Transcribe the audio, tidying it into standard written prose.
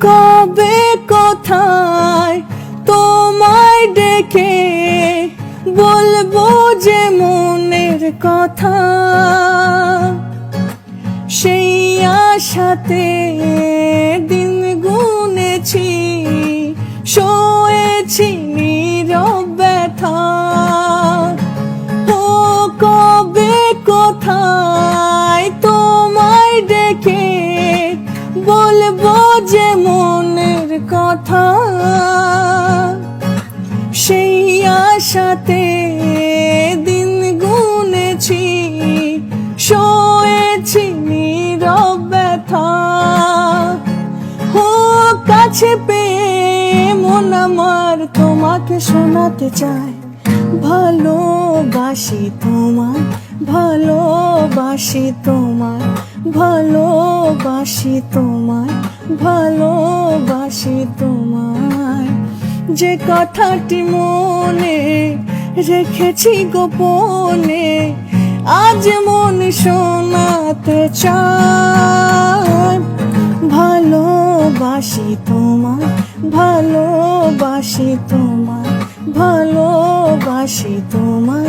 কবে কোথায় তোমায় ডেকে বলবো যে মনের কথা, সেই আশাতে দিন গুনেছি, শোয়েছি নীরব ব্যথা। ও কবে কোথায় তোমায় ডেকে বলবো যে মনের কথা, সেই আশাতে দিন গুনেছি, শোয়েছি নীরব ব্যথা। ও কাছে পেয়ে মন আমার তোমাকে শোনাতে চায়, ভালোবাসি তোমায়, ভালোবাসি তোমায়, ভালোবাসি তোমায়, ভালোবাসি তোমায়। যে কথাটি মনে রেখেছি গোপনে, আজ মন শোনাতে চায়। ভালোবাসি তোমায়, ভালোবাসি তোমায়, ভালোবাসি তোমায়,